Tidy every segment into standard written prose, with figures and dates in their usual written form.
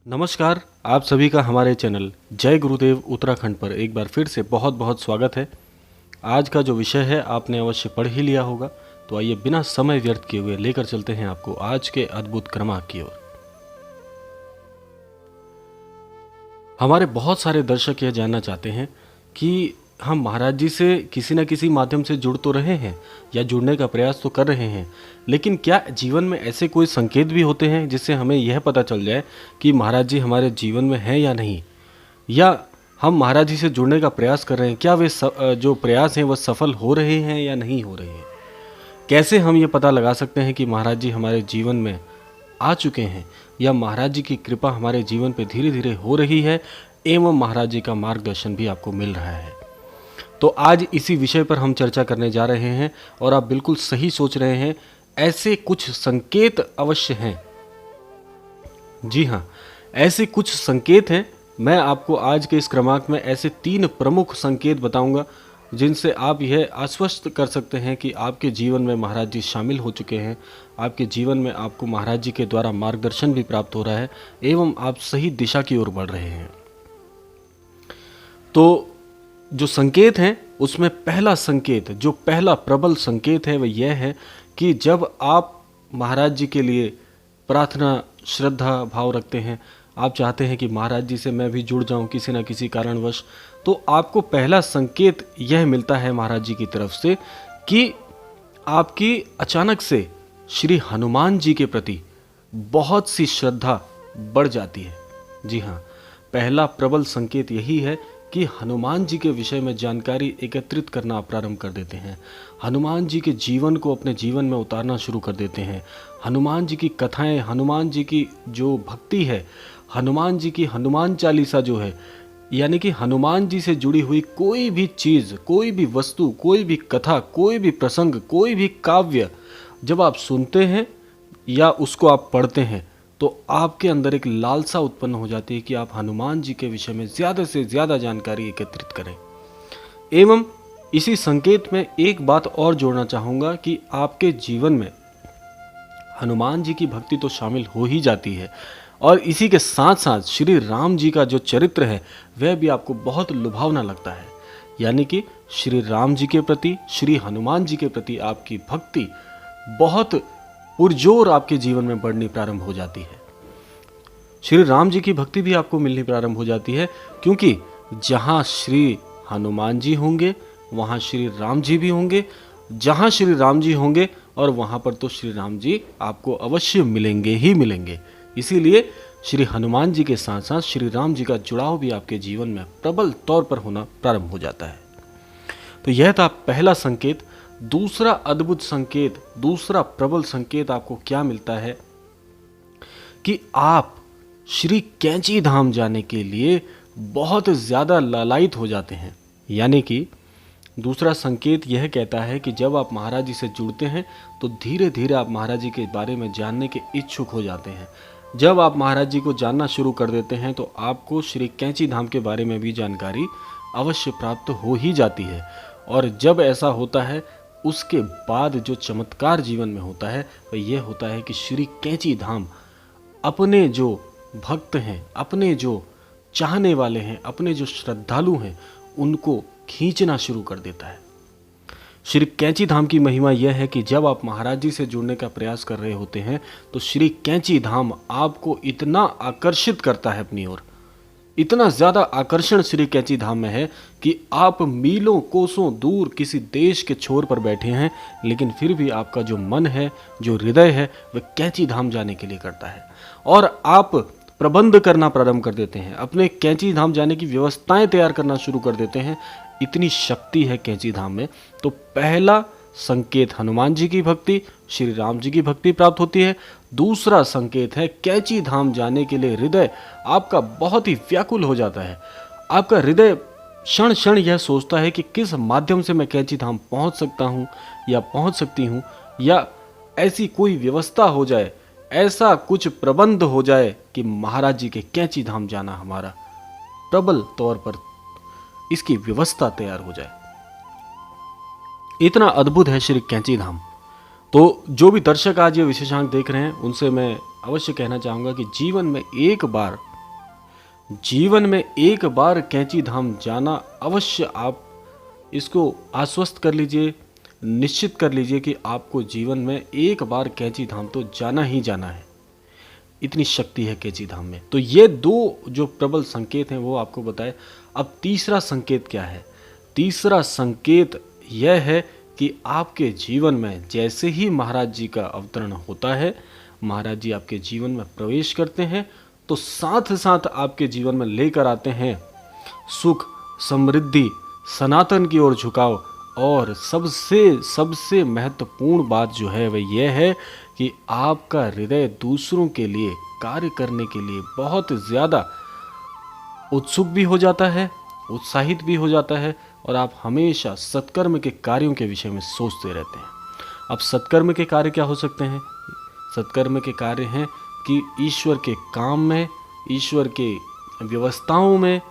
नमस्कार। आप सभी का हमारे चैनल जय गुरुदेव उत्तराखंड पर एक बार फिर से बहुत बहुत स्वागत है। आज का जो विषय है आपने अवश्य पढ़ ही लिया होगा, तो आइए बिना समय व्यर्थ किए हुए लेकर चलते हैं आपको आज के अद्भुत क्रमांक की ओर। हमारे बहुत सारे दर्शक यह जानना चाहते हैं कि हम महाराज जी से किसी न किसी माध्यम से जुड़ तो रहे हैं या जुड़ने का प्रयास तो कर रहे हैं, लेकिन क्या जीवन में ऐसे कोई संकेत भी होते हैं जिससे हमें यह पता चल जाए कि महाराज जी हमारे जीवन में हैं या नहीं, या हम महाराज जी से जुड़ने का प्रयास कर रहे हैं, क्या वे जो प्रयास हैं वह सफल हो रहे हैं या नहीं हो रहे हैं। कैसे हम ये पता लगा सकते हैं कि महाराज जी हमारे जीवन में आ चुके हैं या महाराज जी की कृपा हमारे जीवन पे धीरे धीरे हो रही है एवं महाराज जी का मार्गदर्शन भी आपको मिल रहा है। तो आज इसी विषय पर हम चर्चा करने जा रहे हैं और आप बिल्कुल सही सोच रहे हैं, ऐसे कुछ संकेत अवश्य हैं। जी हाँ, ऐसे कुछ संकेत हैं। मैं आपको आज के इस क्रमांक में ऐसे 3 प्रमुख संकेत बताऊंगा जिनसे आप यह आश्वस्त कर सकते हैं कि आपके जीवन में महाराज जी शामिल हो चुके हैं, आपके जीवन में आपको महाराज जी के द्वारा मार्गदर्शन भी प्राप्त हो रहा है एवं आप सही दिशा की ओर बढ़ रहे हैं। तो जो संकेत हैं उसमें पहला संकेत, जो पहला प्रबल संकेत है वह यह है कि जब आप महाराज जी के लिए प्रार्थना श्रद्धा भाव रखते हैं, आप चाहते हैं कि महाराज जी से मैं भी जुड़ जाऊं किसी न किसी कारणवश, तो आपको पहला संकेत यह मिलता है महाराज जी की तरफ से कि आपकी अचानक से श्री हनुमान जी के प्रति बहुत सी श्रद्धा बढ़ जाती है। जी हाँ, पहला प्रबल संकेत यही है कि हनुमान जी के विषय में जानकारी एकत्रित करना आप प्रारंभ कर देते हैं, हनुमान जी के जीवन को अपने जीवन में उतारना शुरू कर देते हैं, हनुमान जी की कथाएं, हनुमान जी की जो भक्ति है, हनुमान जी की हनुमान चालीसा जो है, यानी कि हनुमान जी से जुड़ी हुई कोई भी चीज़, कोई भी वस्तु, कोई भी कथा, कोई भी प्रसंग, कोई भी काव्य जब आप सुनते हैं या उसको आप पढ़ते हैं तो आपके अंदर एक लालसा उत्पन्न हो जाती है कि आप हनुमान जी के विषय में ज़्यादा से ज़्यादा जानकारी एकत्रित करें। एवं इसी संकेत में एक बात और जोड़ना चाहूँगा कि आपके जीवन में हनुमान जी की भक्ति तो शामिल हो ही जाती है और इसी के साथ साथ श्री राम जी का जो चरित्र है वह भी आपको बहुत लुभावना लगता है, यानी कि श्री राम जी के प्रति, श्री हनुमान जी के प्रति आपकी भक्ति बहुत पुरजोर आपके जीवन में बढ़नी प्रारंभ हो जाती है। श्री राम जी की भक्ति भी आपको मिलनी प्रारंभ हो जाती है, क्योंकि जहाँ श्री हनुमान जी होंगे वहाँ श्री राम जी भी होंगे, जहाँ श्री राम जी होंगे और वहाँ पर तो श्री राम जी आपको अवश्य मिलेंगे ही मिलेंगे। इसीलिए श्री हनुमान जी के साथ साथ श्री राम जी का जुड़ाव भी आपके जीवन में प्रबल तौर पर होना प्रारंभ हो जाता है। तो यह था पहला संकेत। दूसरा अद्भुत संकेत, दूसरा प्रबल संकेत आपको क्या मिलता है कि आप श्री कैंची धाम जाने के लिए बहुत ज़्यादा लालायित हो जाते हैं। यानी कि दूसरा संकेत यह कहता है कि जब आप महाराज जी से जुड़ते हैं तो धीरे धीरे आप महाराज जी के बारे में जानने के इच्छुक हो जाते हैं। जब आप महाराज जी को जानना शुरू कर देते हैं तो आपको श्री कैंची धाम के बारे में भी जानकारी अवश्य प्राप्त हो ही जाती है। और जब ऐसा होता है उसके बाद जो चमत्कार जीवन में होता है वह यह होता है कि श्री कैंची धाम अपने जो भक्त हैं, अपने जो चाहने वाले हैं, अपने जो श्रद्धालु हैं, उनको खींचना शुरू कर देता है। श्री कैंची धाम की महिमा यह है कि जब आप महाराज जी से जुड़ने का प्रयास कर रहे होते हैं तो श्री कैंची धाम आपको इतना आकर्षित करता है अपनी ओर, इतना ज़्यादा आकर्षण श्री कैंची धाम में है कि आप मीलों कोसों दूर किसी देश के छोर पर बैठे हैं, लेकिन फिर भी आपका जो मन है, जो हृदय है, वह कैंची धाम जाने के लिए करता है और आप प्रबंध करना प्रारंभ कर देते हैं, अपने कैंची धाम जाने की व्यवस्थाएं तैयार करना शुरू कर देते हैं। इतनी शक्ति है कैंची धाम में। तो पहला संकेत हनुमान जी की भक्ति, श्री राम जी की भक्ति प्राप्त होती है। दूसरा संकेत है कैंची धाम जाने के लिए हृदय आपका बहुत ही व्याकुल हो जाता है। आपका हृदय क्षण क्षण यह सोचता है कि किस माध्यम से मैं कैंची धाम पहुंच सकता हूं या पहुंच सकती हूं, या ऐसी कोई व्यवस्था हो जाए, ऐसा कुछ प्रबंध हो जाए कि महाराज जी के कैंची धाम जाना हमारा प्रबल तौर पर इसकी व्यवस्था तैयार हो जाए। इतना अद्भुत है श्री कैंची धाम। तो जो भी दर्शक आज ये विशेषांक देख रहे हैं उनसे मैं अवश्य कहना चाहूँगा कि जीवन में एक बार जीवन में एक बार कैंची धाम जाना अवश्य। आप इसको आश्वस्त कर लीजिए, निश्चित कर लीजिए कि आपको जीवन में एक बार कैंची धाम तो जाना ही जाना है। इतनी शक्ति है कैंची धाम में। तो ये दो जो प्रबल संकेत हैं वो आपको बताए। अब तीसरा संकेत क्या है? तीसरा संकेत यह है कि आपके जीवन में जैसे ही महाराज जी का अवतरण होता है, महाराज जी आपके जीवन में प्रवेश करते हैं, तो साथ साथ आपके जीवन में लेकर आते हैं सुख, समृद्धि, सनातन की ओर झुकाव। और सबसे महत्वपूर्ण बात जो है वह यह है कि आपका हृदय दूसरों के लिए कार्य करने के लिए बहुत ज़्यादा उत्सुक भी हो जाता है, उत्साहित भी हो जाता है, और आप हमेशा सत्कर्म के कार्यों के विषय में सोचते रहते हैं। अब सत्कर्म के कार्य क्या हो सकते हैं? सत्कर्म के कार्य हैं कि ईश्वर के काम में, ईश्वर के व्यवस्थाओं में,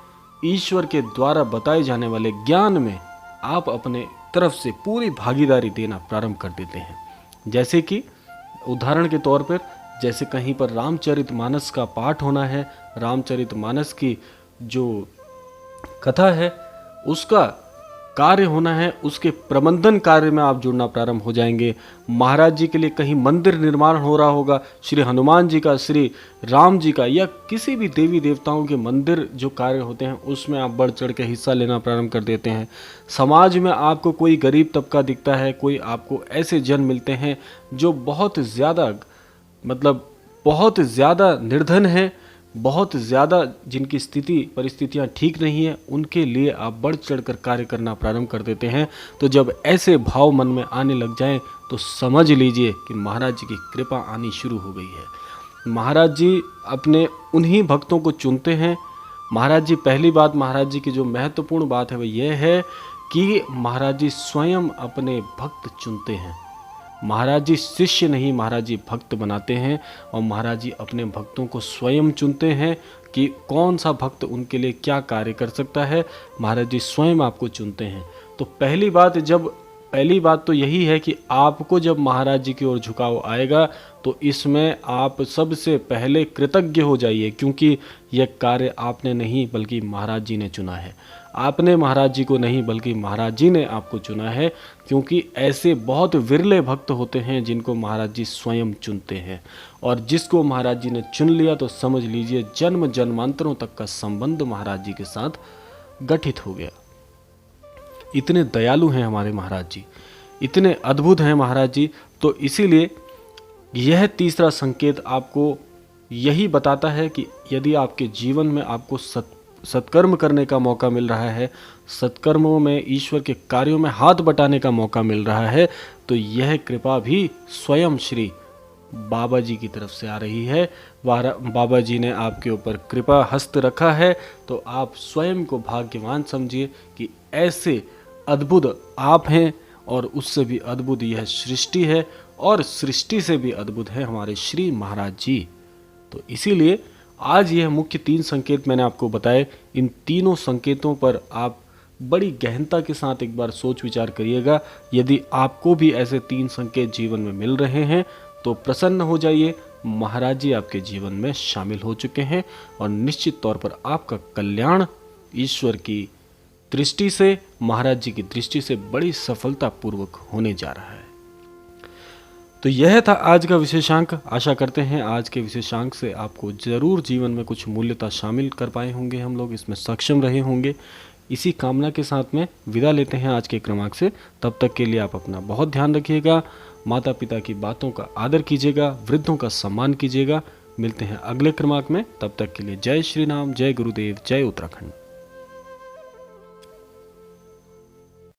ईश्वर के द्वारा बताए जाने वाले ज्ञान में आप अपने तरफ से पूरी भागीदारी देना प्रारंभ कर देते हैं। जैसे कि उदाहरण के तौर पर, जैसे कहीं पर रामचरितमानस का पाठ होना है, रामचरितमानस की जो कथा है उसका कार्य होना है, उसके प्रबंधन कार्य में आप जुड़ना प्रारंभ हो जाएंगे। महाराज जी के लिए कहीं मंदिर निर्माण हो रहा होगा, श्री हनुमान जी का, श्री राम जी का, या किसी भी देवी देवताओं के मंदिर जो कार्य होते हैं उसमें आप बढ़ चढ़ के हिस्सा लेना प्रारंभ कर देते हैं। समाज में आपको कोई गरीब तबका दिखता है, कोई आपको ऐसे जन मिलते हैं जो बहुत ज़्यादा निर्धन है, बहुत ज़्यादा जिनकी परिस्थितियाँ ठीक नहीं है, उनके लिए आप बढ़ चढ़कर कार्य करना प्रारंभ कर देते हैं। तो जब ऐसे भाव मन में आने लग जाएं तो समझ लीजिए कि महाराज जी की कृपा आनी शुरू हो गई है। महाराज जी अपने उन्हीं भक्तों को चुनते हैं। महाराज जी, पहली बात महाराज जी की जो महत्वपूर्ण बात है वह यह है कि महाराज जी स्वयं अपने भक्त चुनते हैं। महाराज जी शिष्य नहीं, महाराज जी भक्त बनाते हैं, और महाराज जी अपने भक्तों को स्वयं चुनते हैं कि कौन सा भक्त उनके लिए क्या कार्य कर सकता है। महाराज जी स्वयं आपको चुनते हैं। तो पहली बात तो यही है कि आपको जब महाराज जी की ओर झुकाव आएगा तो इसमें आप सबसे पहले कृतज्ञ हो जाइए, क्योंकि यह कार्य आपने नहीं बल्कि महाराज जी ने चुना है। आपने महाराज जी को नहीं बल्कि महाराज जी ने आपको चुना है, क्योंकि ऐसे बहुत विरले भक्त होते हैं जिनको महाराज जी स्वयं चुनते हैं। और जिसको महाराज जी ने चुन लिया तो समझ लीजिए जन्म जन्मांतरों तक का संबंध महाराज जी के साथ गठित हो गया। इतने दयालु हैं हमारे महाराज जी, इतने अद्भुत हैं महाराज जी। तो इसीलिए यह तीसरा संकेत आपको यही बताता है कि यदि आपके जीवन में आपको सत्कर्म करने का मौका मिल रहा है, सत्कर्मों में ईश्वर के कार्यों में हाथ बटाने का मौका मिल रहा है, तो यह कृपा भी स्वयं श्री बाबा जी की तरफ से आ रही है। बाबा जी ने आपके ऊपर कृपा हस्त रखा है, तो आप स्वयं को भाग्यवान समझिए कि ऐसे अद्भुत आप हैं, और उससे भी अद्भुत यह सृष्टि है, और सृष्टि से भी अद्भुत है हमारे श्री महाराज जी। तो इसीलिए आज यह मुख्य 3 संकेत मैंने आपको बताए। इन तीनों संकेतों पर आप बड़ी गहनता के साथ एक बार सोच विचार करिएगा। यदि आपको भी ऐसे 3 संकेत जीवन में मिल रहे हैं तो प्रसन्न हो जाइए, महाराज जी आपके जीवन में शामिल हो चुके हैं, और निश्चित तौर पर आपका कल्याण ईश्वर की दृष्टि से, महाराज जी की दृष्टि से बड़ी सफलतापूर्वक होने जा रहा है। तो यह था आज का विशेषांक। आशा करते हैं आज के विशेषांक से आपको ज़रूर जीवन में कुछ मूल्यता शामिल कर पाए होंगे, हम लोग इसमें सक्षम रहे होंगे। इसी कामना के साथ में विदा लेते हैं आज के क्रमांक से। तब तक के लिए आप अपना बहुत ध्यान रखिएगा, माता पिता की बातों का आदर कीजिएगा, वृद्धों का सम्मान कीजिएगा। मिलते हैं अगले क्रमांक में, तब तक के लिए जय श्री राम, जय गुरुदेव, जय उत्तराखंड।